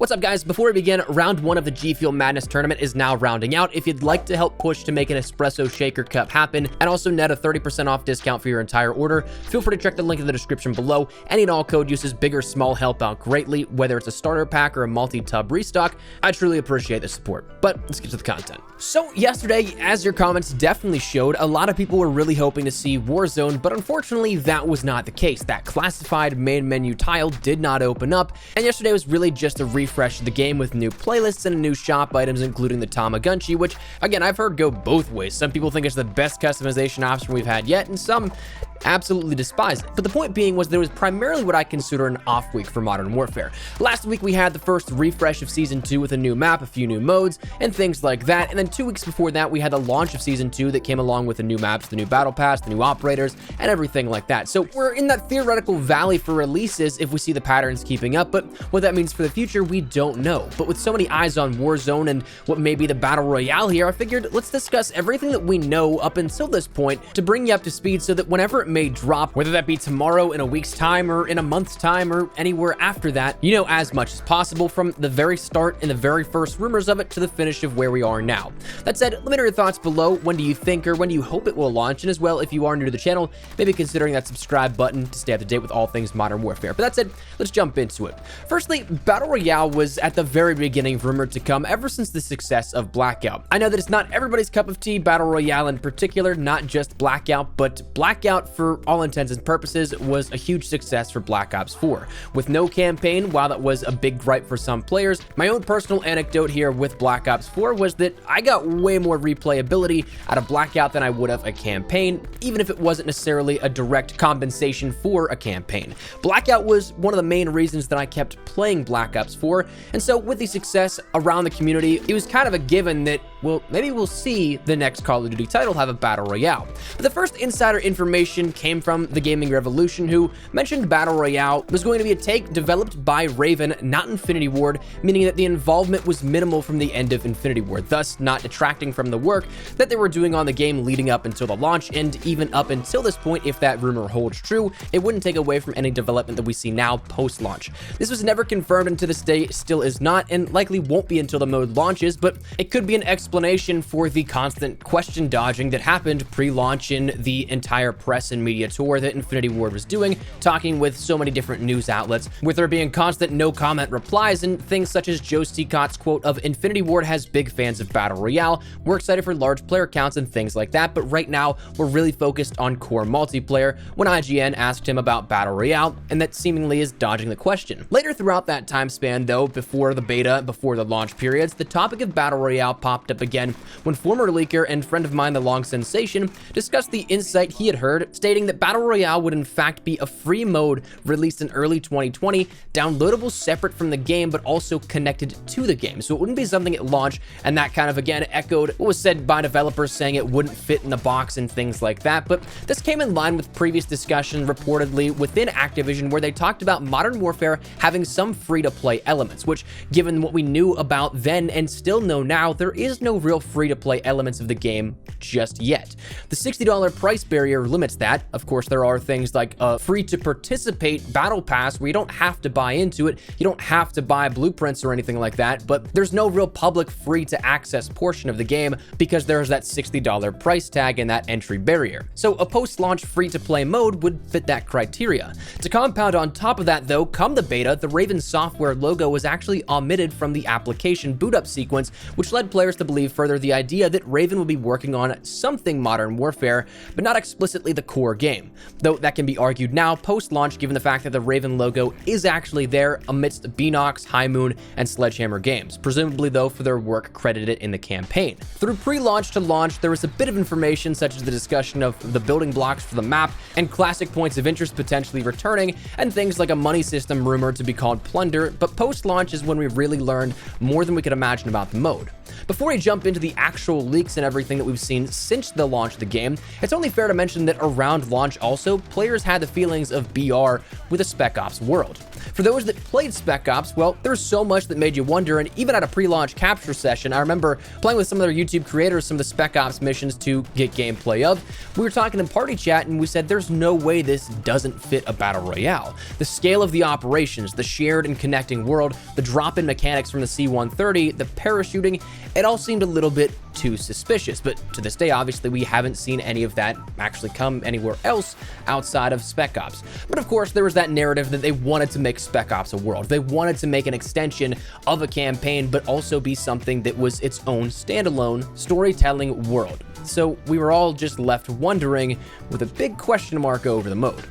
What's up, guys? Before we begin, round 1 of the G Fuel Madness tournament is now rounding out. If you'd like to help push to make an espresso shaker cup happen and also net a 30% off discount for your entire order, feel free to check the link in the description below. Any and all code uses big or small help out greatly, whether it's a starter pack or a multi-tub restock. I truly appreciate the support. But let's get to the content. So yesterday, as your comments definitely showed, a lot of people were really hoping to see Warzone, but unfortunately that was not the case. That classified main menu tile did not open up, and yesterday was really just a refresh of the game with new playlists and new shop items, including the Tamagotchi, which again I've heard go both ways. Some people think it's the best customization option we've had yet, and some absolutely despise it. But the point being was there was primarily what I consider an off week for Modern Warfare. Last week we had the first refresh of Season 2 with a new map, a few new modes, and things like that. And then 2 weeks before that we had the launch of Season 2 that came along with the new maps, the new battle pass, the new operators, and everything like that. So we're in that theoretical valley for releases if we see the patterns keeping up, but what that means for the future, we don't know. But with so many eyes on Warzone and what may be the Battle Royale here, I figured let's discuss everything that we know up until this point to bring you up to speed so that whenever it may drop, whether that be tomorrow, in a week's time, or in a month's time, or anywhere after that, you know as much as possible from the very start and the very first rumors of it to the finish of where we are now. That said, let me know your thoughts below. When do you think or when do you hope it will launch? And as well, if you are new to the channel, maybe considering that subscribe button to stay up to date with all things Modern Warfare. But that said, let's jump into it. Firstly, Battle Royale was at the very beginning rumored to come ever since the success of Blackout. I know that it's not everybody's cup of tea, Battle Royale in particular, not just Blackout, but Blackout for all intents and purposes was a huge success for Black Ops 4. With no campaign, while that was a big gripe for some players, my own personal anecdote here with Black Ops 4 was that I got way more replayability out of Blackout than I would have a campaign, even if it wasn't necessarily a direct compensation for a campaign. Blackout was one of the main reasons that I kept playing Black Ops 4, and so with the success around the community, it was kind of a given that, well, maybe we'll see the next Call of Duty title have a Battle Royale. But the first insider information came from the Gaming Revolution, who mentioned Battle Royale was going to be a take developed by Raven, not Infinity Ward, meaning that the involvement was minimal from the end of Infinity Ward, thus not detracting from the work that they were doing on the game leading up until the launch, and even up until this point, if that rumor holds true, it wouldn't take away from any development that we see now post-launch. This was never confirmed, and to this day still is not, and likely won't be until the mode launches, but it could be an explanation for the constant question dodging that happened pre-launch in the entire press and media tour that Infinity Ward was doing, talking with so many different news outlets, with there being constant no comment replies and things such as Joe Stecott's quote of Infinity Ward has big fans of Battle Royale, we're excited for large player counts and things like that, but right now we're really focused on core multiplayer, when IGN asked him about Battle Royale, and that seemingly is dodging the question. Later throughout that time span though, before the beta, before the launch periods, the topic of Battle Royale popped up again when former leaker and friend of mine, The Long Sensation, discussed the insight he had heard, stating that Battle Royale would in fact be a free mode released in early 2020, downloadable separate from the game but also connected to the game. So it wouldn't be something at launch, and that kind of again echoed what was said by developers saying it wouldn't fit in the box and things like that. But this came in line with previous discussion reportedly within Activision where they talked about Modern Warfare having some free-to-play elements, which given what we knew about then and still know now, there is no real free-to-play elements of the game just yet. The $60 price barrier limits that. Of course, there are things like a free-to-participate battle pass where you don't have to buy into it, you don't have to buy blueprints or anything like that, but there's no real public free-to-access portion of the game because there's that $60 price tag and that entry barrier. So a post-launch free-to-play mode would fit that criteria. To compound on top of that though, come the beta, the Raven software logo was actually omitted from the application boot-up sequence, which led players to believe further the idea that Raven would be working on something Modern Warfare, but not explicitly the core game. Though that can be argued now post-launch given the fact that the Raven logo is actually there amidst Beanox, High Moon, and Sledgehammer games, presumably though for their work credited in the campaign. Through pre-launch to launch, there was a bit of information such as the discussion of the building blocks for the map and classic points of interest potentially returning, and things like a money system rumored to be called Plunder, but post-launch is when we really learned more than we could imagine about the mode. Before we jump into the actual leaks and everything that we've seen since the launch of the game, it's only fair to mention that around around launch also, players had the feelings of BR with a Spec Ops world. For those that played Spec Ops, well, there's so much that made you wonder, and even at a pre-launch capture session, I remember playing with some other YouTube creators some of the Spec Ops missions to get gameplay of. We were talking in party chat, and we said there's no way this doesn't fit a Battle Royale. The scale of the operations, the shared and connecting world, the drop-in mechanics from the C-130, the parachuting, it all seemed a little bit too suspicious, but to this day, obviously, we haven't seen any of that actually come anywhere else outside of Spec Ops. But of course, there was that narrative that they wanted to make Spec Ops a world. They wanted to make an extension of a campaign, but also be something that was its own standalone storytelling world. So we were all just left wondering with a big question mark over the mode.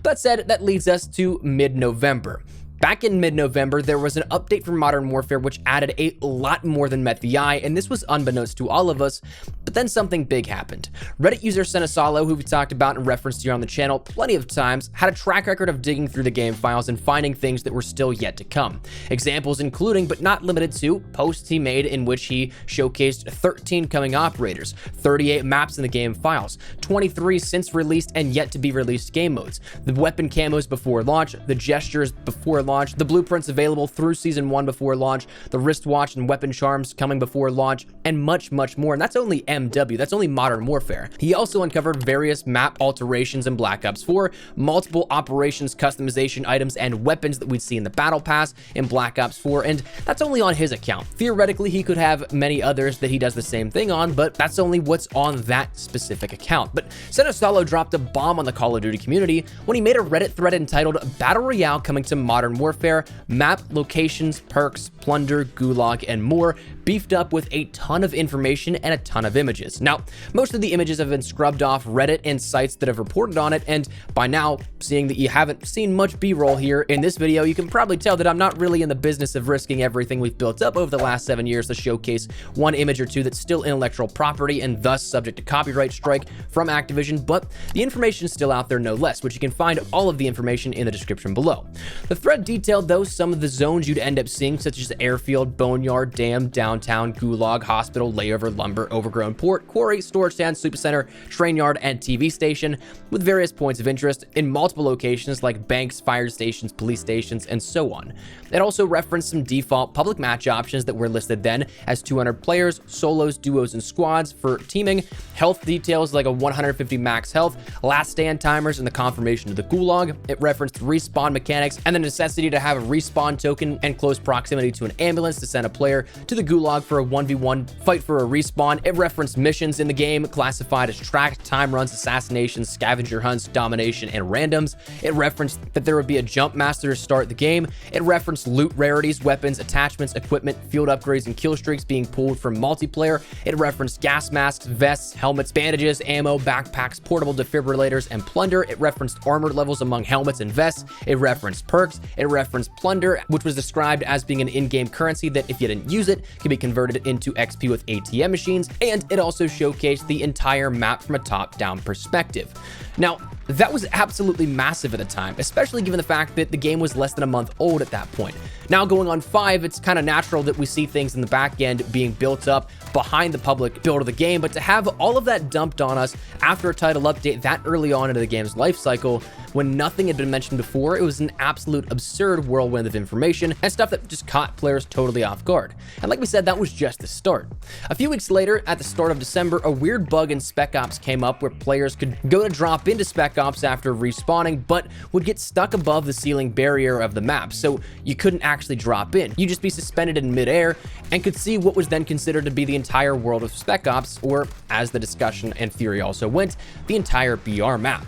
That said, that leads us to mid-November. Back in mid-November, there was an update for Modern Warfare which added a lot more than met the eye, and this was unbeknownst to all of us, but then something big happened. Reddit user Senesalo, who we talked about and referenced here on the channel plenty of times, had a track record of digging through the game files and finding things that were still yet to come. Examples including, but not limited to, posts he made in which he showcased 13 coming operators, 38 maps in the game files, 23 since released and yet to be released game modes, the weapon camos before launch, the gestures before launch, the blueprints available through Season 1 before launch, the wristwatch and weapon charms coming before launch, and much, much more. And that's only MW, that's only Modern Warfare. He also uncovered various map alterations in Black Ops 4, multiple operations customization items and weapons that we'd see in the Battle Pass in Black Ops 4, and that's only on his account. Theoretically, he could have many others that he does the same thing on, but that's only what's on that specific account. But Senesalo dropped a bomb on the Call of Duty community when he made a Reddit thread entitled Battle Royale coming to Modern Warfare, map, locations, perks, plunder, gulag, and more, beefed up with a ton of information and a ton of images. Now, most of the images have been scrubbed off Reddit and sites that have reported on it, and by now, seeing that you haven't seen much B-roll here in this video, you can probably tell that I'm not really in the business of risking everything we've built up over the last 7 years to showcase one image or two that's still intellectual property and thus subject to copyright strike from Activision, but the information is still out there no less, which you can find all of the information in the description below. The thread detailed, though, some of the zones you'd end up seeing, such as airfield, boneyard, dam, downtown, gulag, hospital, layover, lumber, overgrown port, quarry, storage stand, super center, train yard, and TV station, with various points of interest in multiple locations like banks, fire stations, police stations, and so on. It also referenced some default public match options that were listed then as 200 players, solos, duos, and squads for teaming, health details like a 150 max health, last stand timers, and the confirmation of the gulag. It referenced respawn mechanics and the necessity to have a respawn token and close proximity to an ambulance to send a player to the gulag for a 1v1 fight for a respawn. It referenced missions in the game classified as tracked, time runs, assassinations, scavenger hunts, domination, and randoms. It referenced that there would be a jump master to start the game. It referenced loot rarities, weapons, attachments, equipment, field upgrades, and kill streaks being pulled from multiplayer. It referenced gas masks, vests, helmets, bandages, ammo, backpacks, portable defibrillators, and plunder. It referenced armor levels among helmets and vests. It referenced perks. It referenced plunder, which was described as being an in-game currency that if you didn't use it, can be converted into XP with ATM machines. And it also showcased the entire map from a top-down perspective. Now, that was absolutely massive at the time, especially given the fact that the game was less than a month old at that point. Now going on 5, it's kind of natural that we see things in the back end being built up behind the public build of the game, but to have all of that dumped on us after a title update that early on into the game's life cycle, when nothing had been mentioned before, it was an absolute absurd whirlwind of information and stuff that just caught players totally off guard. And like we said, that was just the start. A few weeks later, at the start of December, a weird bug in Spec Ops came up where players could go to drop into Spec Ops after respawning, but would get stuck above the ceiling barrier of the map, so you couldn't actually drop in. You'd just be suspended in midair and could see what was then considered to be the entire world of Spec Ops, or as the discussion and theory also went, the entire BR map.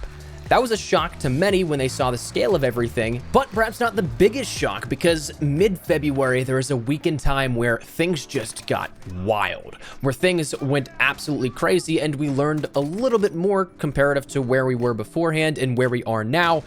That was a shock to many when they saw the scale of everything, but perhaps not the biggest shock, because mid-February there was a week in time where things just got wild, where things went absolutely crazy, and we learned a little bit more comparative to where we were beforehand and where we are now.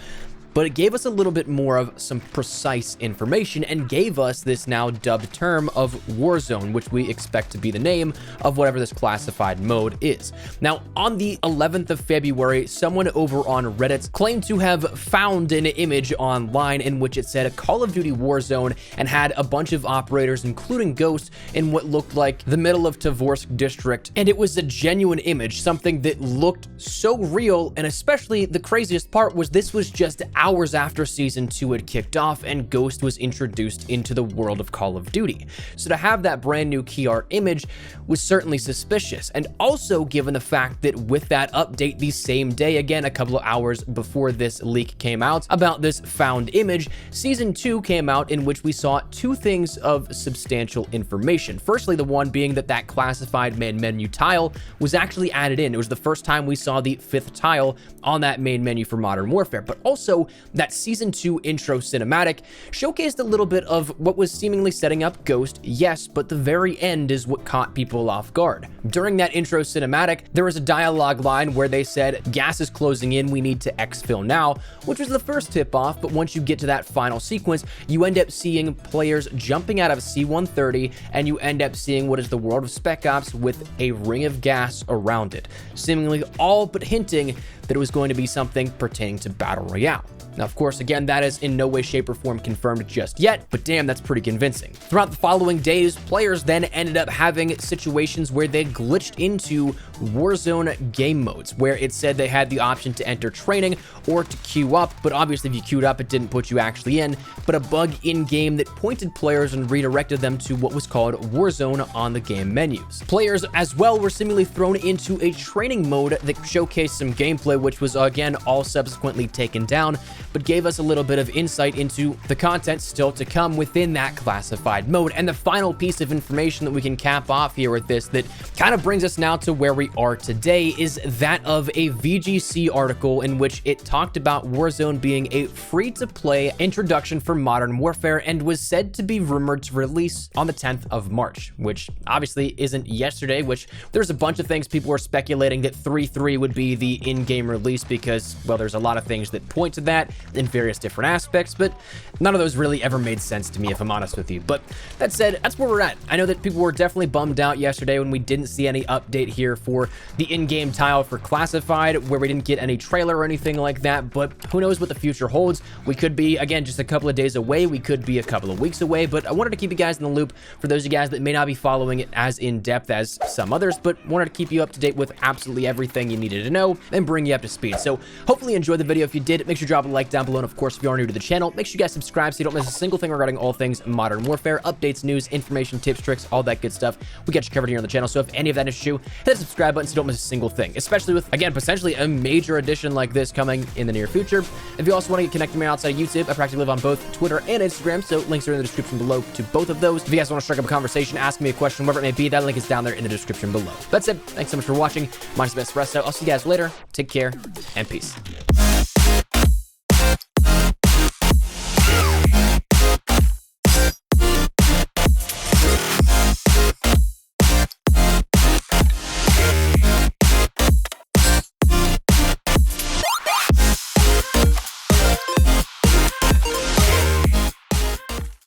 but it gave us a little bit more of some precise information and gave us this now dubbed term of Warzone, which we expect to be the name of whatever this classified mode is. Now, on the 11th of February, someone over on Reddit claimed to have found an image online in which it said Call of Duty Warzone and had a bunch of operators, including Ghost, in what looked like the middle of Tovorsk district. And it was a genuine image, something that looked so real. And especially the craziest part was this was just hours after Season 2 had kicked off and Ghost was introduced into the world of Call of Duty. So to have that brand new key art image was certainly suspicious. And also given the fact that with that update the same day, again, a couple of hours before this leak came out about this found image, Season 2 came out in which we saw two things of substantial information. Firstly, the one being that that classified main menu tile was actually added in. It was the first time we saw the 5th tile on that main menu for Modern Warfare, but also that Season 2 intro cinematic showcased a little bit of what was seemingly setting up Ghost, yes, but the very end is what caught people off guard. During that intro cinematic, there was a dialogue line where they said, "Gas is closing in, we need to exfil now," which was the first tip-off, but once you get to that final sequence, you end up seeing players jumping out of C-130, and you end up seeing what is the world of Spec Ops with a ring of gas around it, seemingly all but hinting that it was going to be something pertaining to Battle Royale. Now, of course, again, that is in no way, shape, or form confirmed just yet, but damn, that's pretty convincing. Throughout the following days, players then ended up having situations where they glitched into Warzone game modes, where it said they had the option to enter training or to queue up, but obviously if you queued up, it didn't put you actually in, but a bug in-game that pointed players and redirected them to what was called Warzone on the game menus. Players as well were seemingly thrown into a training mode that showcased some gameplay, which was again all subsequently taken down, but gave us a little bit of insight into the content still to come within that classified mode. And the final piece of information that we can cap off here with this that kind of brings us now to where we are today is that of a VGC article in which it talked about Warzone being a free-to-play introduction for Modern Warfare and was said to be rumored to release on the 10th of March, which obviously isn't yesterday, which there's a bunch of things people were speculating that 3/3 would be the in-game release because, well, there's a lot of things that point to that in various different aspects, but none of those really ever made sense to me, if I'm honest with you. But that said, that's where we're at. I know that people were definitely bummed out yesterday when we didn't see any update here for the in-game tile for Classified, where we didn't get any trailer or anything like that, but who knows what the future holds. We could be, again, just a couple of days away. We could be a couple of weeks away, but I wanted to keep you guys in the loop for those of you guys that may not be following it as in-depth as some others, but wanted to keep you up to date with absolutely everything you needed to know and bring you up to speed. So hopefully you enjoyed the video. If you did, make sure you drop a like down below, and of course, if you are new to the channel, make sure you guys subscribe so you don't miss a single thing regarding all things Modern Warfare, updates, news, information, tips, tricks, all that good stuff. We got you covered here on the channel, so if any of that interests you, hit that subscribe button so you don't miss a single thing, especially with, again, potentially a major edition like this coming in the near future. If you also want to get connected to me outside of YouTube, I practically live on both Twitter and Instagram, so links are in the description below to both of those. If you guys want to strike up a conversation, ask me a question, whatever it may be, that link is down there in the description below. That's it. Thanks so much for watching. My name is Espresso. I'll see you guys later. Take care, and peace.